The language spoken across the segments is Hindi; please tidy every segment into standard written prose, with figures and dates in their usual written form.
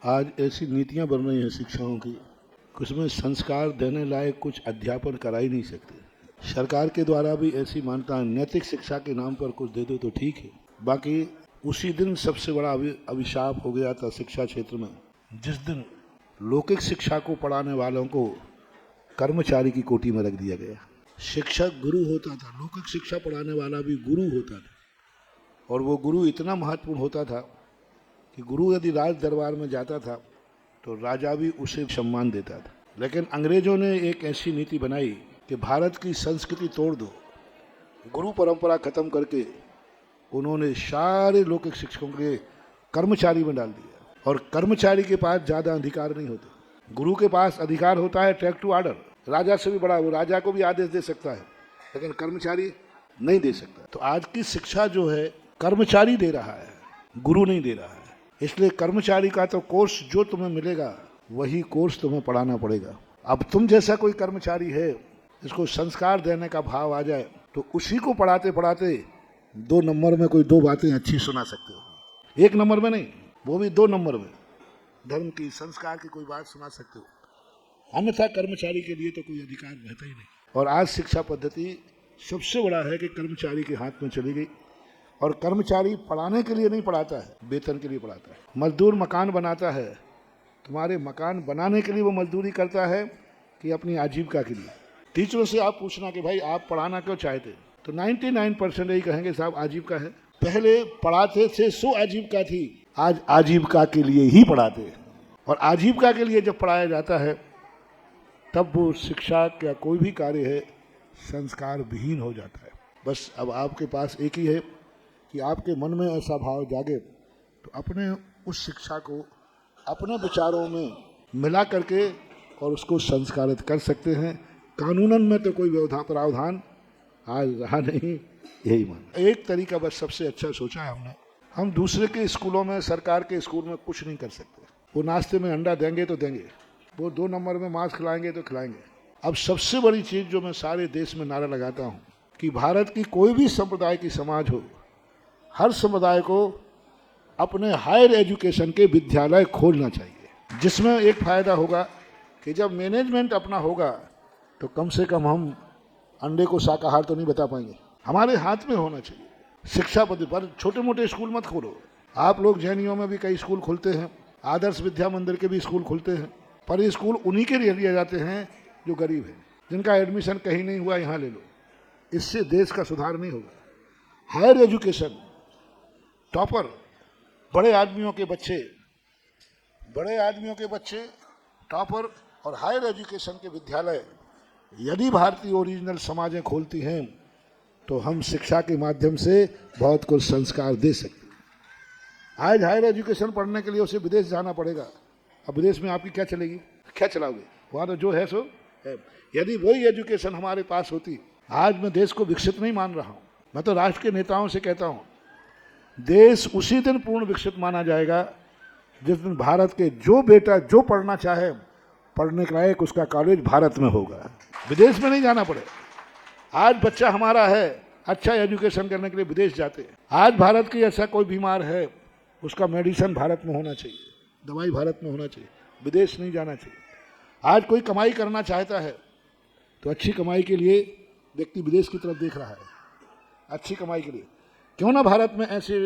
आज ऐसी नीतियां बन रही हैं शिक्षाओं की, उसमें संस्कार देने लायक कुछ अध्यापन करा ही नहीं सकते। सरकार के द्वारा भी ऐसी मान्यता है, नैतिक शिक्षा के नाम पर कुछ दे दो तो ठीक है। बाकी उसी दिन सबसे बड़ा अभिशाप हो गया था शिक्षा क्षेत्र में, जिस दिन लौकिक शिक्षा को पढ़ाने वालों को कर्मचारी की कोटि में रख दिया गया। शिक्षक गुरु होता था, लौकिक शिक्षा पढ़ाने वाला भी गुरु होता था, और वो गुरु इतना महत्वपूर्ण होता था कि गुरु यदि राज दरबार में जाता था तो राजा भी उसे सम्मान देता था। लेकिन अंग्रेजों ने एक ऐसी नीति बनाई कि भारत की संस्कृति तोड़ दो, गुरु परंपरा खत्म करके उन्होंने सारे लौकिक शिक्षकों के कर्मचारी में डाल दिया। और कर्मचारी के पास ज़्यादा अधिकार नहीं होते, गुरु के पास अधिकार होता है टेक टू ऑर्डर, राजा से भी बड़ा, वो राजा को भी आदेश दे सकता है, लेकिन कर्मचारी नहीं दे सकता। तो आज की शिक्षा जो है कर्मचारी दे रहा है, गुरु नहीं दे रहा है। इसलिए कर्मचारी का तो कोर्स जो तुम्हें मिलेगा वही कोर्स तुम्हें पढ़ाना पड़ेगा। अब तुम जैसा कोई कर्मचारी है, इसको संस्कार देने का भाव आ जाए तो उसी को पढ़ाते पढ़ाते 2 नंबर में कोई 2 बातें अच्छी सुना सकते हो, 1 नंबर में नहीं, वो भी 2 नंबर में धर्म की, संस्कार की कोई बात सुना सकते हो। अन्यथा कर्मचारी के लिए तो कोई अधिकार रहता ही नहीं। और आज शिक्षा पद्धति सबसे बड़ा है कि कर्मचारी के हाथ में चली गई, और कर्मचारी पढ़ाने के लिए नहीं पढ़ाता है, वेतन के लिए पढ़ाता है। मजदूर मकान बनाता है, तुम्हारे मकान बनाने के लिए वो मजदूरी करता है कि अपनी आजीविका के लिए। टीचरों से आप पूछना कि भाई आप पढ़ाना क्यों चाहते, तो 99% यही कहेंगे साहब आजीविका है। पहले पढ़ाते थे सो आजीविका थी, आज आजीविका के लिए ही पढ़ाते हैं। और आजीविका के लिए जब पढ़ाया जाता है तब वो शिक्षा का कोई भी कार्य है संस्कार विहीन हो जाता है। बस अब आपके पास एक ही है कि आपके मन में ऐसा भाव जागे तो अपने उस शिक्षा को अपने विचारों में मिला करके और उसको संस्कारित कर सकते हैं। कानूनन में तो कोई प्रावधान आज रहा नहीं, यही मान एक तरीका बस सबसे अच्छा सोचा है हमने। हम दूसरे के स्कूलों में, सरकार के स्कूल में कुछ नहीं कर सकते। वो नाश्ते में अंडा देंगे तो देंगे, वो 2 नंबर में मांस खिलाएंगे तो खिलाएंगे। अब सबसे बड़ी चीज़ जो मैं सारे देश में नारा लगाता हूँ कि भारत की कोई भी संप्रदाय की समाज हो, हर समुदाय को अपने हायर एजुकेशन के विद्यालय खोलना चाहिए, जिसमें एक फ़ायदा होगा कि जब मैनेजमेंट अपना होगा तो कम से कम हम अंडे को शाकाहार तो नहीं बता पाएंगे। हमारे हाथ में होना चाहिए शिक्षा पद्धति पर। छोटे मोटे स्कूल मत खोलो, आप लोग जैनियों में भी कई स्कूल खुलते हैं, आदर्श विद्या मंदिर के भी स्कूल खुलते हैं, पर ये स्कूल उन्हीं के लिए लिए जाते हैं जो गरीब हैं, जिनका एडमिशन कहीं नहीं हुआ, यहाँ ले लो। इससे देश का सुधार नहीं होगा। हायर एजुकेशन, टॉपर, बड़े आदमियों के बच्चे टॉपर और हायर एजुकेशन के विद्यालय यदि भारतीय ओरिजिनल समाजें खोलती हैं तो हम शिक्षा के माध्यम से बहुत कुछ संस्कार दे सकते हैं। आज हायर एजुकेशन पढ़ने के लिए उसे विदेश जाना पड़ेगा। अब विदेश में आपकी क्या चलेगी, क्या चलाओगे, वहाँ तो जो है सो है। यदि वही एजुकेशन हमारे पास होती, आज मैं देश को विकसित नहीं मान रहा हूँ, मैं तो राष्ट्र के नेताओं से कहता हूँ देश उसी दिन पूर्ण विकसित माना जाएगा जिस दिन भारत के जो बेटा जो पढ़ना चाहे, पढ़ने के लायक उसका कॉलेज भारत में होगा, विदेश में नहीं जाना पड़े। आज बच्चा हमारा है, अच्छा एजुकेशन करने के लिए विदेश जाते हैं। आज भारत की ऐसा कोई बीमार है, उसका मेडिसिन भारत में होना चाहिए, दवाई भारत में होना चाहिए, विदेश नहीं जाना चाहिए। आज कोई कमाई करना चाहता है तो अच्छी कमाई के लिए व्यक्ति विदेश की तरफ देख रहा है, अच्छी कमाई के लिए। क्यों ना भारत में ऐसे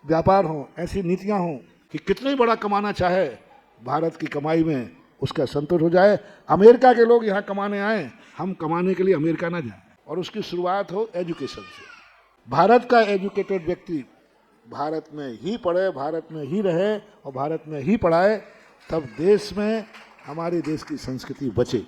व्यापार हों, ऐसी नीतियां हों कि कितने बड़ा कमाना चाहे भारत की कमाई में उसका संतोष हो जाए। अमेरिका के लोग यहाँ कमाने आए, हम कमाने के लिए अमेरिका ना जाएं, और उसकी शुरुआत हो एजुकेशन से। भारत का एजुकेटेड व्यक्ति भारत में ही पढ़े, भारत में ही रहे और भारत में ही पढ़ाए, तब देश में हमारे देश की संस्कृति बचे।